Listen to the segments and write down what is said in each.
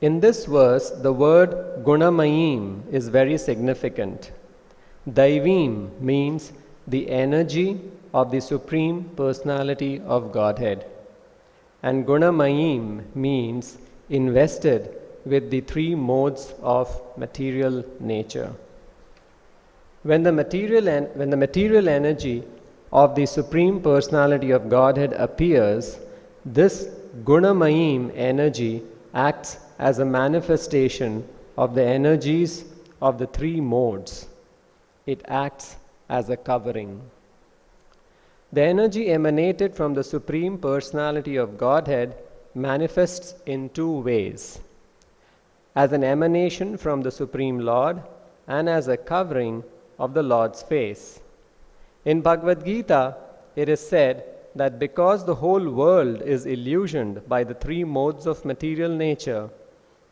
In this verse, the word Gunamayim is very significant. Daivim means the energy of the Supreme Personality of Godhead. And Gunamayim means invested with the three modes of material nature. When the material energy of the Supreme Personality of Godhead appears, this Gunamayim energy acts as a manifestation of the energies of the three modes. It acts as a covering. The energy emanated from the Supreme Personality of Godhead manifests in two ways: as an emanation from the Supreme Lord and as a covering of the Lord's face. In Bhagavad Gita, it is said that because the whole world is illusioned by the three modes of material nature,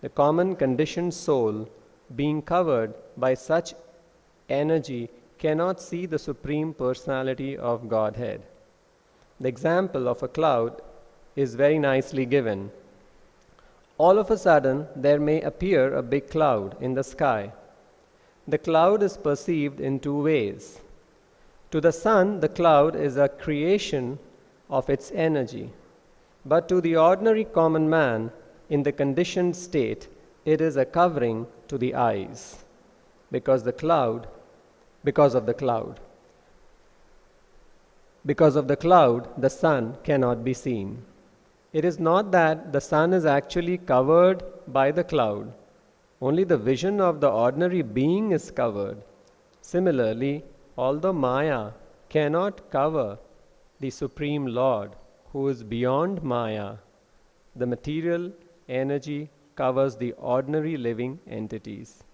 the common conditioned soul, being covered by such energy, cannot see the Supreme Personality of Godhead. The example of a cloud is very nicely given. All of a sudden, there may appear a big cloud in the sky. The cloud is perceived in two ways. To the sun, the cloud is a creation of its energy. But to the ordinary common man, in the conditioned state, it is a covering to the eyes because of the cloud. Because of the cloud, the sun cannot be seen. It is not that the sun is actually covered by the cloud. Only the vision of the ordinary being is covered. Similarly, although Maya cannot cover the Supreme Lord, who is beyond Maya, the material energy covers the ordinary living entities.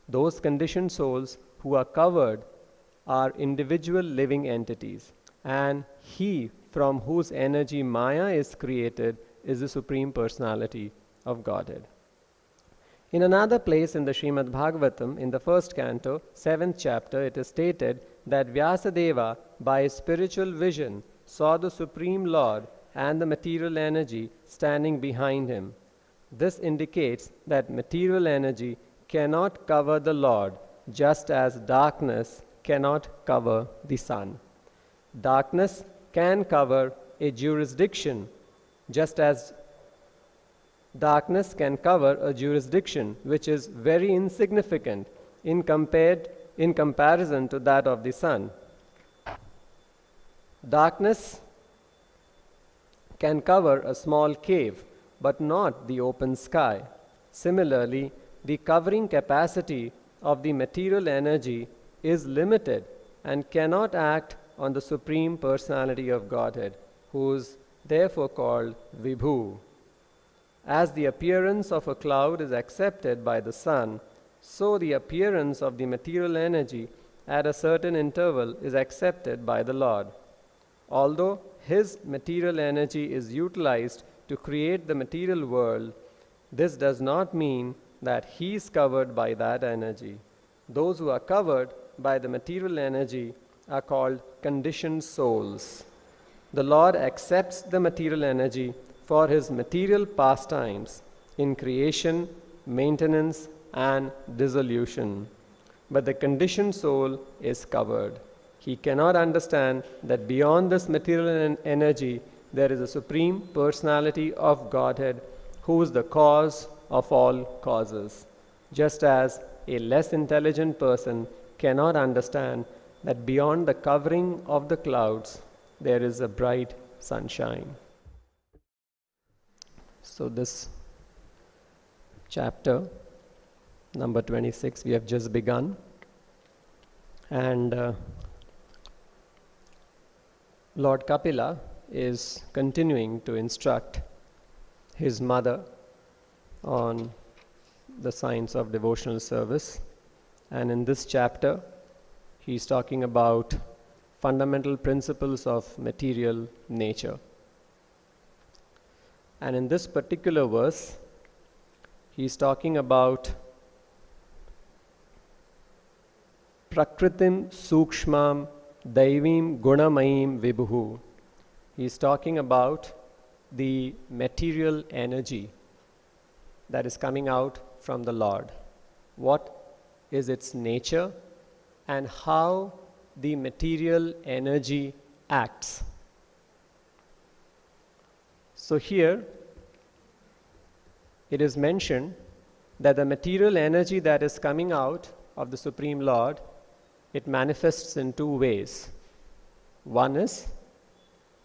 Those conditioned souls who are covered are individual living entities, and he from whose energy Maya is created is the Supreme Personality of Godhead. In another place in the Srimad Bhagavatam, in the first canto, 7th chapter, it is stated that Vyasadeva, by his spiritual vision, saw the Supreme Lord and the material energy standing behind him. This indicates that material energy cannot cover the Lord, just as darkness cannot cover the sun. Darkness can cover a jurisdiction, just as darkness can cover a jurisdiction which is very insignificant in comparison to that of the sun. Darkness can cover a small cave, but not the open sky. Similarly, the covering capacity of the material energy is limited and cannot act on the Supreme Personality of Godhead, who is therefore called Vibhu. As the appearance of a cloud is accepted by the sun, so the appearance of the material energy at a certain interval is accepted by the Lord. Although his material energy is utilized to create the material world, this does not mean that he is covered by that energy. Those who are covered by the material energy are called conditioned souls. The Lord accepts the material energy for his material pastimes in creation, maintenance, and dissolution. But the conditioned soul is covered. He cannot understand that beyond this material energy there is a Supreme Personality of Godhead who is the cause of all causes. Just as a less intelligent person cannot understand that beyond the covering of the clouds there is a bright sunshine. So this chapter number 26 we have just begun, and Lord Kapila is continuing to instruct his mother on the science of devotional service, and in this chapter he is talking about fundamental principles of material nature. And in this particular verse he is talking about Prakritim Sukshmam Daivim Gunamayim Vibhu. He is talking about the material energy. that is coming out from the Lord. What is its nature and how the material energy acts. So here it is mentioned that the material energy that is coming out of the Supreme Lord, it manifests in two ways. One is,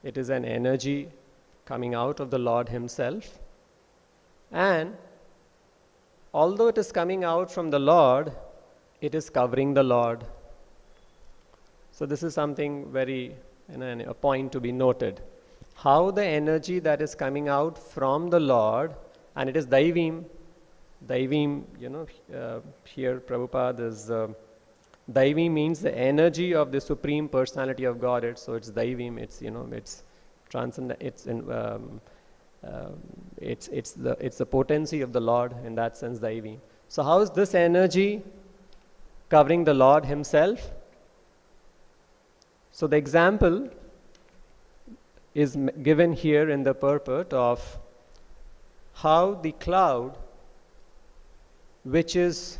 it is an energy coming out of the Lord Himself, and although it is coming out from the Lord, it is covering the Lord. So this is something very, a point to be noted. How the energy that is coming out from the Lord, and it is Daivim, here Prabhupada is, Daivim means the energy of the Supreme Personality of Godhead. So it's Daivim, it's transcendent, it's the potency of the Lord, in that sense, Daivim. So how is this energy covering the Lord Himself? So the example is given here in the purport of how the cloud, which is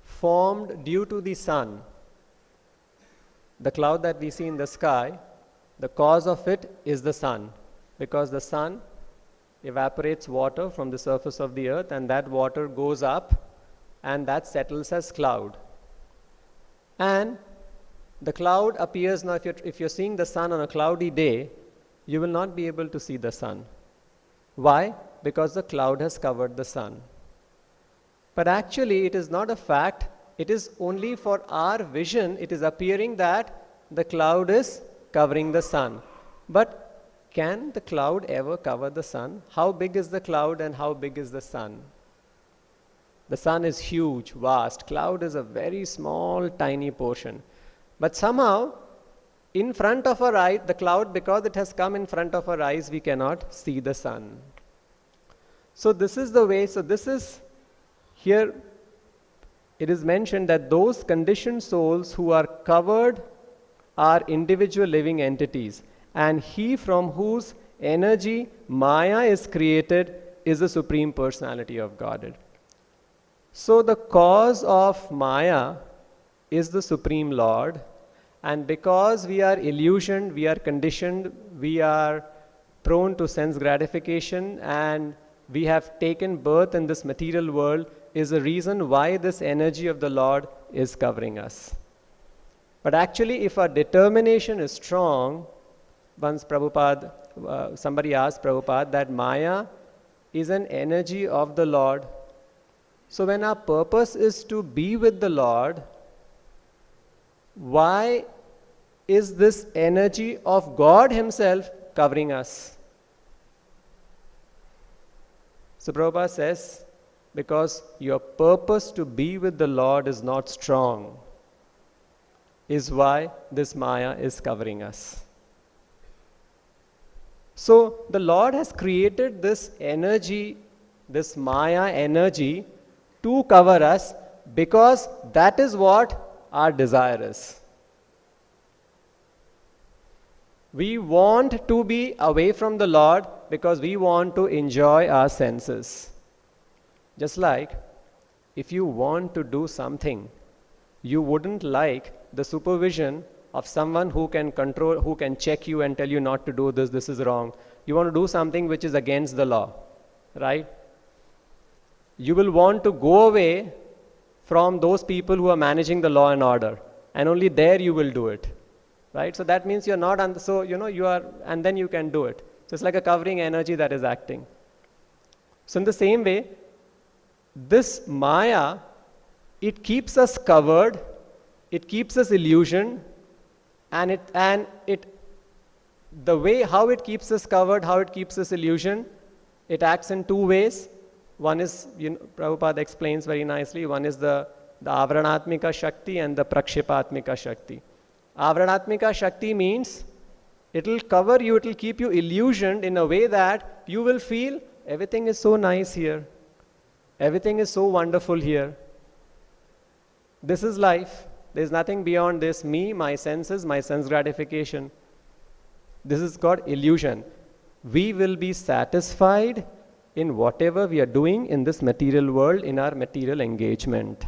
formed due to the sun, the cloud that we see in the sky, the cause of it is the sun, because the sun evaporates water from the surface of the earth, and that water goes up and that settles as cloud. And the cloud appears, now if you're seeing the sun on a cloudy day, you will not be able to see the sun. Why? Because the cloud has covered the sun. But actually it is not a fact, it is only for our vision, it is appearing that the cloud is covering the sun. But can the cloud ever cover the sun? How big is the cloud and how big is the sun? The sun is huge, vast. Cloud is a very small, tiny portion. But somehow, in front of our eye, the cloud, because it has come in front of our eyes, we cannot see the sun. So this is the way, so this is, here it is mentioned that those conditioned souls who are covered are individual living entities, and he from whose energy Maya is created is the Supreme Personality of Godhead. So the cause of Maya is the Supreme Lord, and because we are illusioned, we are conditioned, we are prone to sense gratification, and we have taken birth in this material world, is the reason why this energy of the Lord is covering us. But actually, if our determination is strong, once Prabhupada, somebody asked Prabhupada that Maya is an energy of the Lord. So when our purpose is to be with the Lord, why is this energy of God Himself covering us? So Prabhupada says, because your purpose to be with the Lord is not strong, is why this Maya is covering us. So the Lord has created this energy, this Maya energy, to cover us, because that is what our desire is. We want to be away from the Lord because we want to enjoy our senses. Just like if you want to do something, you wouldn't like the supervision of someone who can control, who can check you and tell you not to do this, this is wrong. You want to do something which is against the law, right? You will want to go away from those people who are managing the law and order, and only there you will do it, right? So that means you're not, you are, and then you can do it. So it's like a covering energy that is acting. So in the same way, this Maya, it keeps us covered, it keeps us illusioned, and the way how it keeps us covered, how it keeps us illusioned, it acts in two ways. One is, Prabhupada explains very nicely, one is the Avranatmika Shakti and the Prakshipatmika Shakti. Avranatmika Shakti means it will cover you, it will keep you illusioned in a way that you will feel everything is so nice here. Everything is so wonderful here. This is life. There is nothing beyond this. Me, my senses, my sense gratification. This is called illusion. We will be satisfied in whatever we are doing in this material world, in our material engagement.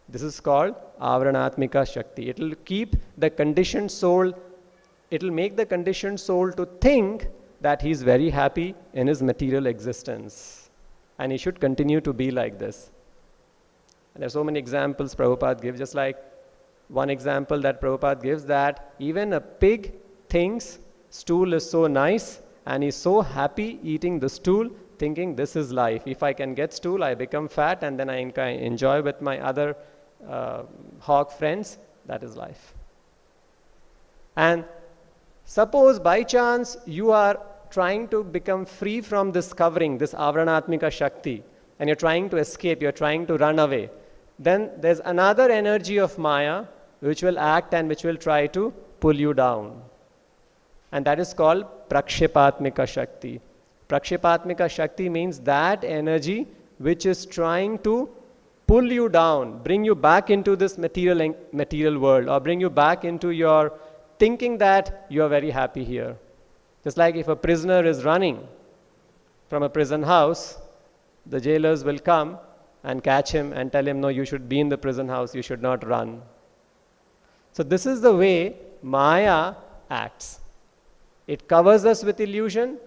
This is called Avranatmika Shakti. It will keep the conditioned soul, it will make the conditioned soul to think that he is very happy in his material existence. And he should continue to be like this. And there are so many examples Prabhupada gives, just like one example that Prabhupada gives, that even a pig thinks stool is so nice and he's so happy eating the stool, thinking this is life. If I can get stool, I become fat and then I enjoy with my other hog friends. That is life. And suppose by chance you are trying to become free from this covering, this Avranatmika Shakti, and you're trying to escape, you're trying to run away. Then there's another energy of Maya which will act and which will try to pull you down. And that is called Prakshipatmika Shakti. Prakshipatmika Shakti means that energy which is trying to pull you down, bring you back into this material world, or bring you back into your thinking that you are very happy here. Just like if a prisoner is running from a prison house, the jailers will come and catch him and tell him, no, you should be in the prison house, you should not run. So this is the way Maya acts. It covers us with illusion,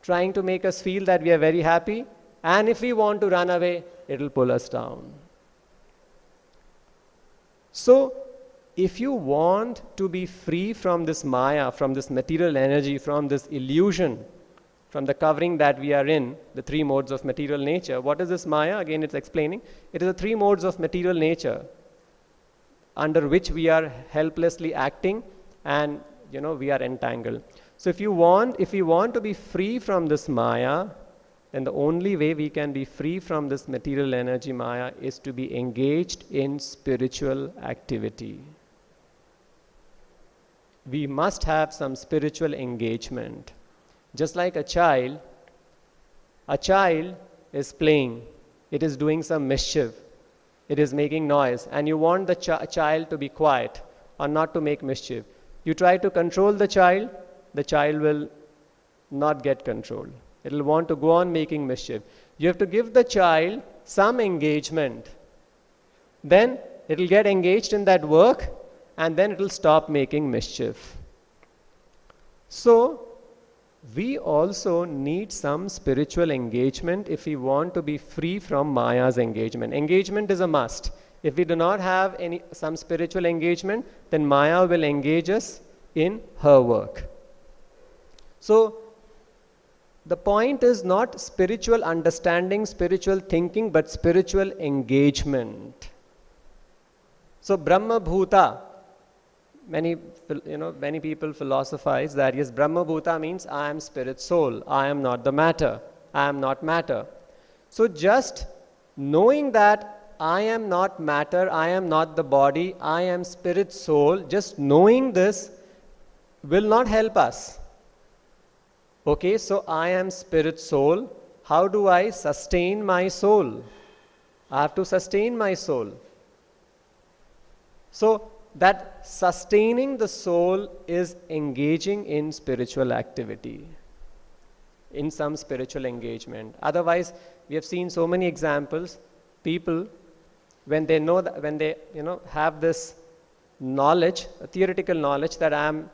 trying to make us feel that we are very happy, and if we want to run away, it will pull us down. So, if you want to be free from this Maya, from this material energy, from this illusion, from the covering that we are in, the three modes of material nature, what is this Maya? Again, it's explaining. It is the three modes of material nature under which we are helplessly acting and we are entangled. So if we want to be free from this Maya, then the only way we can be free from this material energy Maya is to be engaged in spiritual activity. We must have some spiritual engagement. Just like a child is playing, it is doing some mischief, it is making noise, and you want the child to be quiet or not to make mischief. You try to control the child will not get controlled. It will want to go on making mischief. You have to give the child some engagement. Then it will get engaged in that work and then it will stop making mischief. So, we also need some spiritual engagement if we want to be free from Maya's engagement. Engagement is a must. If we do not have some spiritual engagement, then Maya will engage us in her work. So, the point is not spiritual understanding, spiritual thinking, but spiritual engagement. So, Brahma Bhuta, many people philosophize that yes, Brahma Bhuta means I am spirit soul, I am not the matter, I am not matter. So, just knowing that I am not matter, I am not the body, I am spirit soul, just knowing this will not help us. Okay, so I am spirit soul. How do I sustain my soul? I have to sustain my soul. So that sustaining the soul is engaging in spiritual activity, in some spiritual engagement. Otherwise, we have seen so many examples. People, when they know that, when they have this knowledge, a theoretical knowledge that I am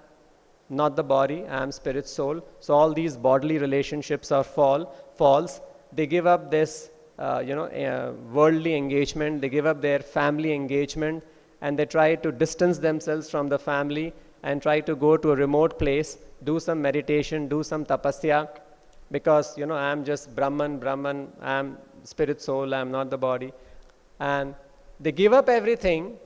not the body, I am spirit soul. So all these bodily relationships are false. They give up this, worldly engagement. They give up their family engagement, and they try to distance themselves from the family and try to go to a remote place, do some meditation, do some tapasya, because I am just Brahman, I am spirit soul, I am not the body, and they give up everything,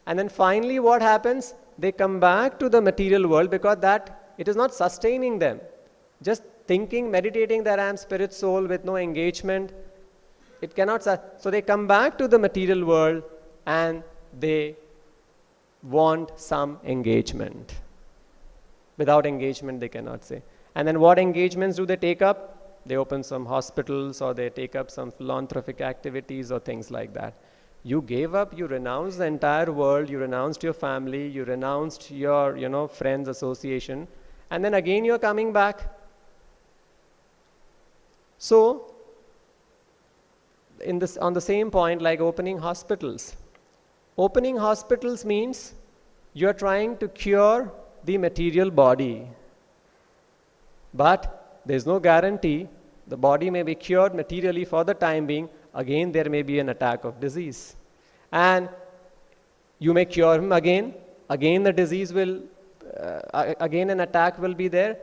and then finally what happens? They come back to the material world because that it is not sustaining them. Just thinking, meditating that I am spirit soul with no engagement, it cannot. So they come back to the material world and they want some engagement. Without engagement, they cannot say. And then what engagements do they take up? They open some hospitals or they take up some philanthropic activities or things like that. You gave up, you renounced the entire world, you renounced your family, you renounced your, friends, association, and then again you're coming back. So, on the same point, like opening hospitals. Opening hospitals means you are trying to cure the material body. But there is no guarantee. The body may be cured materially for the time being. Again, there may be an attack of disease. And you may cure him again. Again, the disease will, again an attack will be there.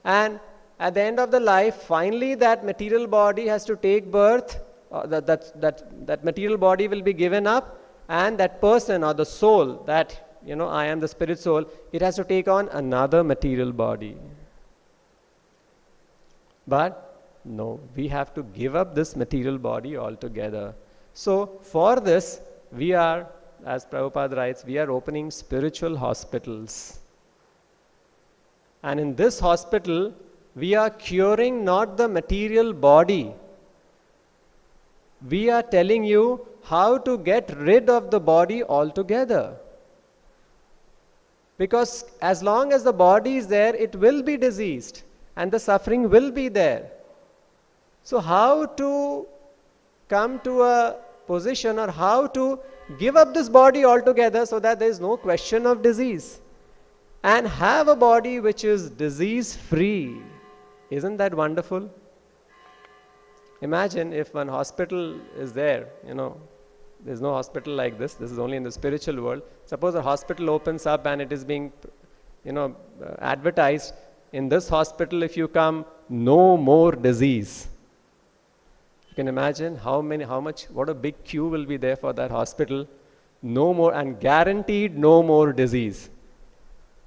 And at the end of the life, finally that material body has to take birth. That material body will be given up. And that person or the soul, that, I am the spirit soul, it has to take on another material body. But no, we have to give up this material body altogether. So for this, we are, as Prabhupada writes, we are opening spiritual hospitals. And in this hospital, we are curing not the material body. We are telling you how to get rid of the body altogether. Because as long as the body is there, it will be diseased and the suffering will be there. So how to come to a position or how to give up this body altogether so that there is no question of disease and have a body which is disease free. Isn't that wonderful? Imagine if one hospital is there, there's no hospital like this. This is only in the spiritual world. Suppose a hospital opens up and it is being, advertised. In this hospital, if you come, no more disease. You can imagine what a big queue will be there for that hospital. No more, and guaranteed no more disease.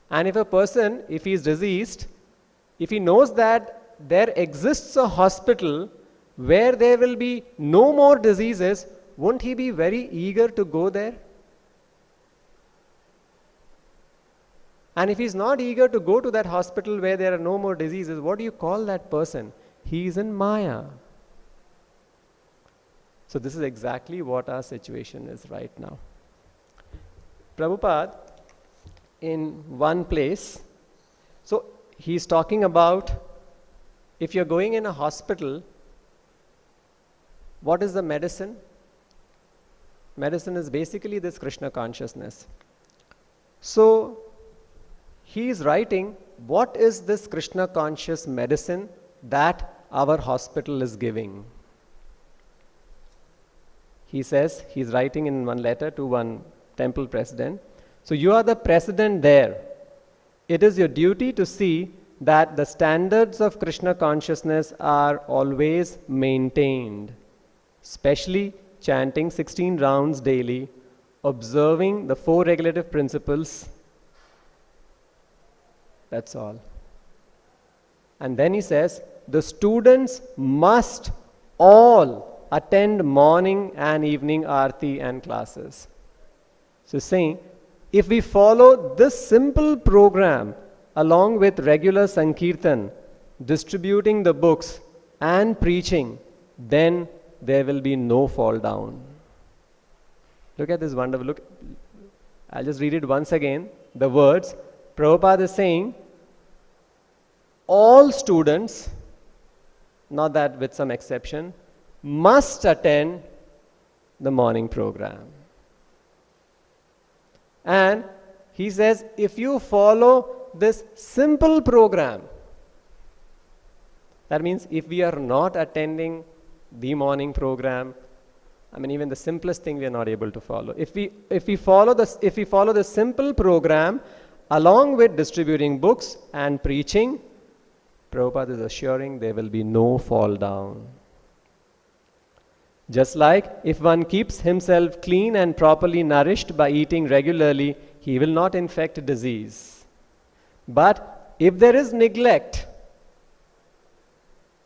And if a person, if he is diseased, if he knows that there exists a hospital where there will be no more diseases, won't he be very eager to go there? And if he's not eager to go to that hospital where there are no more diseases, what do you call that person? He is in Maya. So this is exactly what our situation is right now. Prabhupada, in one place, so he's talking about if you're going in a hospital, what is the medicine? Medicine is basically this Krishna consciousness. So he is writing, what is this Krishna conscious medicine that our hospital is giving? He says, he's writing in one letter to one temple president. So you are the president there. It is your duty to see that the standards of Krishna consciousness are always maintained, especially chanting 16 rounds daily, observing the 4 regulative principles. That's all. And then he says, the students must all attend morning and evening aarti and classes. So saying, if we follow this simple program along with regular sankirtan, distributing the books and preaching, then there will be no fall down. Look at this wonderful, look, I'll just read it once again. The words, Prabhupada is saying, all students, not that with some exception, must attend the morning program. And he says, if you follow this simple program, that means if we are not attending the morning program, even the simplest thing we are not able to follow. If we follow the simple program along with distributing books and preaching, Prabhupada is assuring there will be no fall down. Just like if one keeps himself clean and properly nourished by eating regularly, he will not infect disease. But if there is neglect,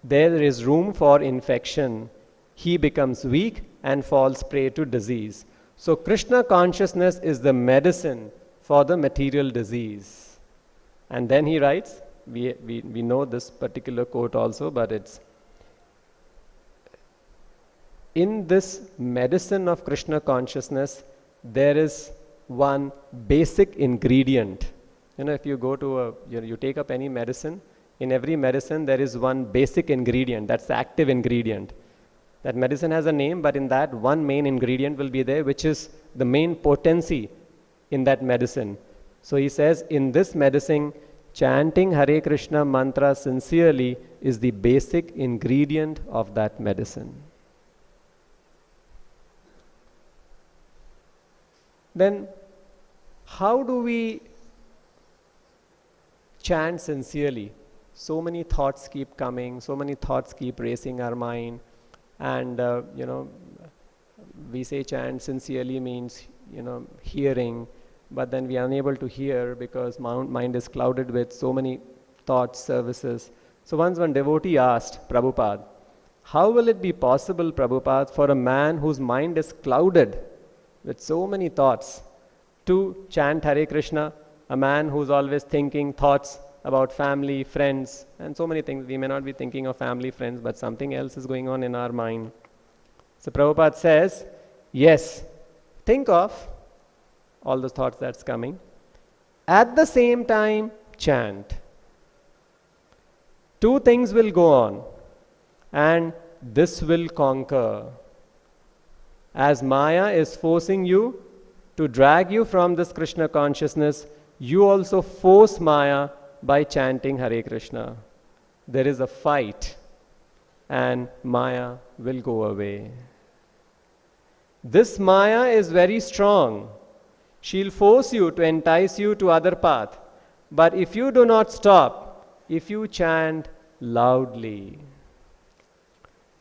there is room for infection. He becomes weak and falls prey to disease. So Krishna consciousness is the medicine for the material disease. And then he writes, we know this particular quote also, but it's, in this medicine of Krishna consciousness, there is one basic ingredient. If you go to you take up any medicine, In every medicine, there is one basic ingredient, that's the active ingredient. That medicine has a name, but in that one main ingredient will be there, which is the main potency in that medicine. So he says, in this medicine, chanting Hare Krishna mantra sincerely is the basic ingredient of that medicine. Then, how do we chant sincerely? So many thoughts keep coming, so many thoughts keep racing our mind. And, we say chant sincerely means, hearing, but then we are unable to hear because mind is clouded with so many thoughts, services. So once one devotee asked Prabhupada, how will it be possible, Prabhupada, for a man whose mind is clouded with so many thoughts to chant Hare Krishna, a man who's always thinking thoughts about family, friends, and so many things. We may not be thinking of family, friends, but something else is going on in our mind. So Prabhupada says, yes, think of all the thoughts that's coming. At the same time, chant. Two things will go on, and this will conquer. As Maya is forcing you to drag you from this Krishna consciousness, you also force Maya by chanting Hare Krishna. There is a fight, and Maya will go away. This Maya is very strong. She'll force you to entice you to other path. But if you do not stop, if you chant loudly,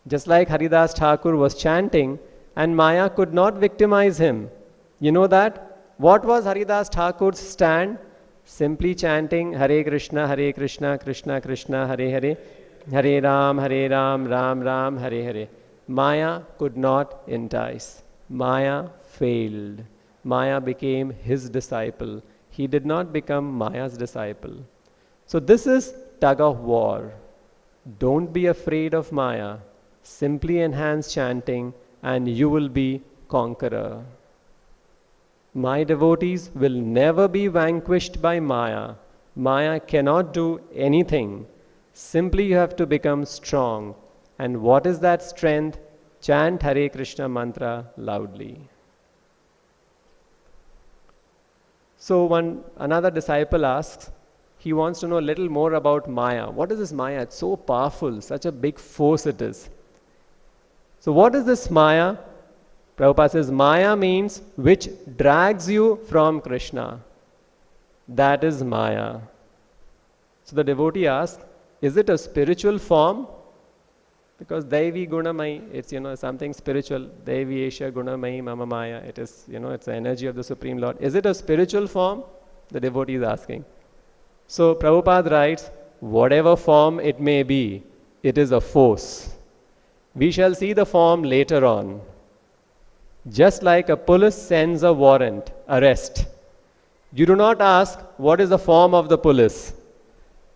just like Haridas Thakur was chanting and Maya could not victimize him. You know that? What was Haridas Thakur's stand? Simply chanting Hare Krishna, Krishna Krishna, Hare Hare, Hare Ram, Ram Ram, Hare Hare. Maya could not entice. Maya failed. Maya became his disciple. He did not become Maya's disciple. So this is tug of war. Don't be afraid of Maya. Simply enhance chanting and you will be conqueror. My devotees will never be vanquished by Maya. Maya cannot do anything. Simply you have to become strong. And what is that strength? Chant Hare Krishna mantra loudly. So another disciple asks, he wants to know a little more about Maya. What is this Maya? It's so powerful, such a big force it is. So what is this Maya? Prabhupada says, Maya means which drags you from Krishna. That is Maya. So the devotee asks, is it a spiritual form? Because Devi Gunamai, it's something spiritual. Devi Esha Gunamai Mama Maya. It is, it's the energy of the Supreme Lord. Is it a spiritual form? The devotee is asking. So Prabhupada writes, whatever form it may be, it is a force. We shall see the form later on. Just like a police sends a warrant, arrest. You do not ask, what is the form of the police?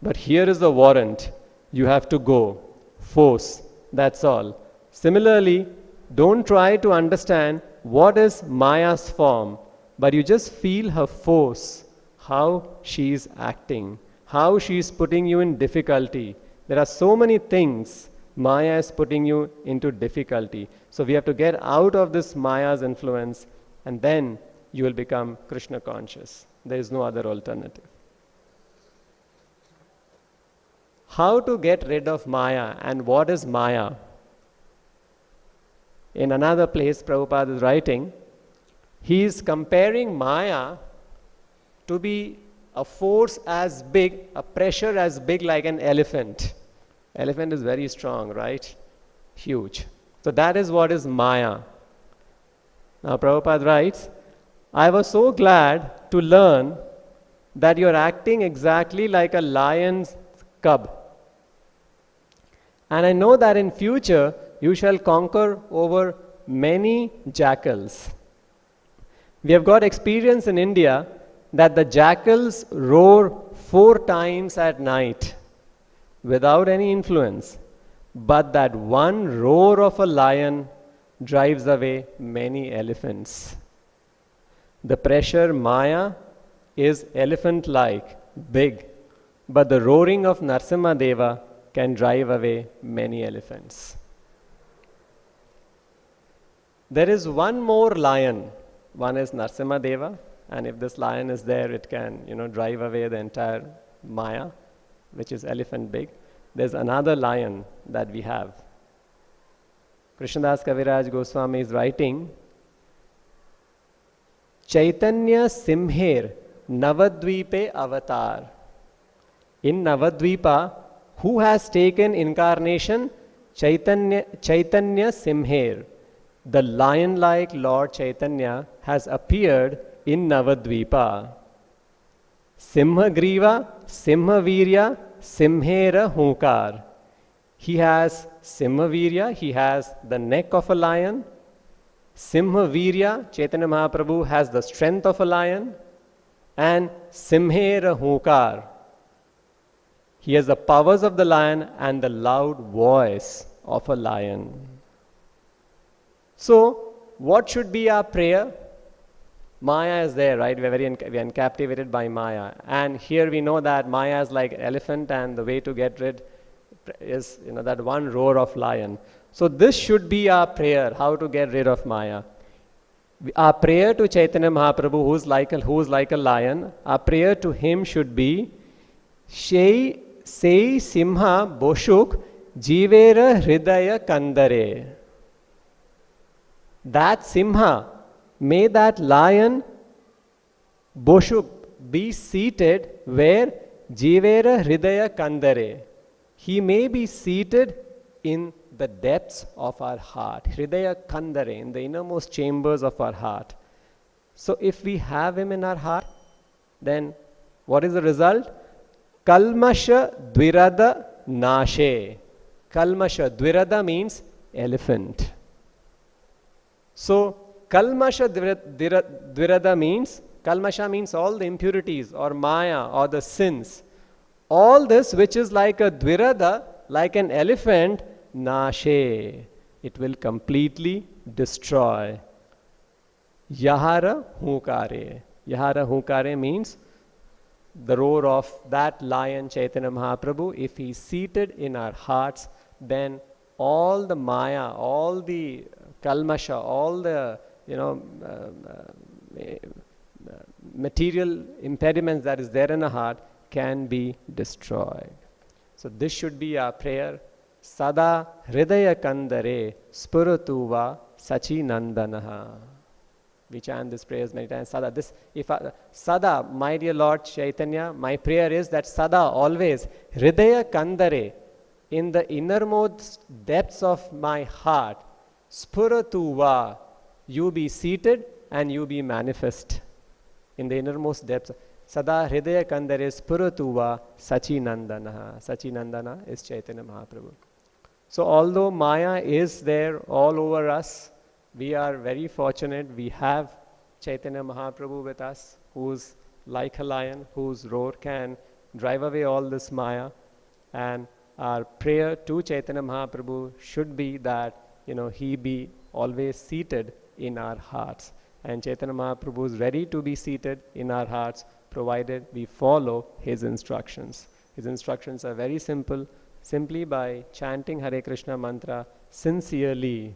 But here is the warrant. You have to go. Force. That's all. Similarly, don't try to understand what is Maya's form, but you just feel her force, how she is acting, how she is putting you in difficulty. There are so many things Maya is putting you into difficulty. So we have to get out of this Maya's influence, and then you will become Krishna conscious. There is no other alternative. How to get rid of Maya and what is Maya? In another place, Prabhupada is writing, he is comparing Maya to be a force as big, a pressure as big like an elephant. Elephant is very strong, right? Huge. So that is what is Maya. Now Prabhupada writes, I was so glad to learn that you are acting exactly like a lion's cub. And I know that in future you shall conquer over many jackals. We have got experience in India that the jackals roar 4 times at night without any influence. But that one roar of a lion drives away many elephants. The pressure Maya is elephant-like, big. but the roaring of Narsimha Deva can drive away many elephants. There is one more lion. One is Narsimha Deva, and if this lion is there, it can, drive away the entire Maya, which is elephant big. There's another lion that we have. Krishnadas Kaviraj Goswami is writing, Chaitanya Simher Navadvipe Avatar. In Navadvipa, who has taken incarnation? Chaitanya Simher. The lion-like Lord Chaitanya has appeared in Navadvipa. Simhagriva, Simhavirya, Simhera Hunkar. He has Simhavirya, he has the neck of a lion. Simhavirya, Chaitanya Mahaprabhu has the strength of a lion. And Simhera Hunkar. He has the powers of the lion and the loud voice of a lion. So, what should be our prayer? Maya is there, right? We are captivated by Maya. And here we know that Maya is like elephant, and the way to get rid is, that one roar of lion. So this should be our prayer, how to get rid of Maya. Our prayer to Chaitanya Mahaprabhu, who is like a lion, our prayer to him should be, Sei Simha Boshuk Jivera Hridaya Kandare. That Simha, may that lion Boshuk be seated where Jivera Hridaya Kandare. He may be seated in the depths of our heart. Hridaya Kandare, in the innermost chambers of our heart. So if we have him in our heart, then what is the result? Kalmasha Dvirada Nashe. Kalmasha, Dvirada means elephant. So, Kalmasha Dvirada means, Kalmasha means all the impurities or Maya or the sins. All this which is like a Dvirada, like an elephant, Nashe. It will completely destroy. Yahara Hunkare. Yahara Hunkare means the roar of that lion Chaitanya Mahaprabhu. If he is seated in our hearts, then all the Maya, all the Kalmasha, all the material impediments that is there in the heart can be destroyed. So this should be our prayer. Sada Hridaya Kandare Spuratuva Sachi Nandanaha. We chant this prayers many times. Sada, my dear Lord Chaitanya, my prayer is that Sada, always, Hridaya Kandare, in the innermost depths of my heart, Spuratuva, you be seated and you be manifest. In the innermost depths. Sada Hridaya Kandare Spuratuva Sachi Nandana. Sachi Nandana is Chaitanya Mahaprabhu. So although Maya is there all over us, we are very fortunate. We have Chaitanya Mahaprabhu with us, who's like a lion, whose roar can drive away all this Maya. And our prayer to Chaitanya Mahaprabhu should be that, he be always seated in our hearts. And Chaitanya Mahaprabhu is ready to be seated in our hearts, provided we follow his instructions. His instructions are very simple. Simply by chanting Hare Krishna mantra sincerely,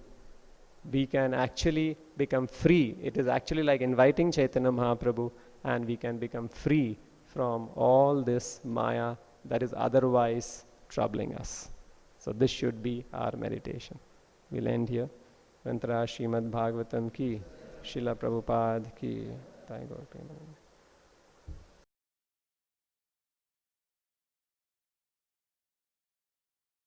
we can actually become free. It is actually like inviting Chaitanya Mahaprabhu, and we can become free from all this Maya that is otherwise troubling us. So this should be our meditation. We'll end here. Vantara Srimad Bhagavatam ki, Srila Prabhupada ki. Thank God.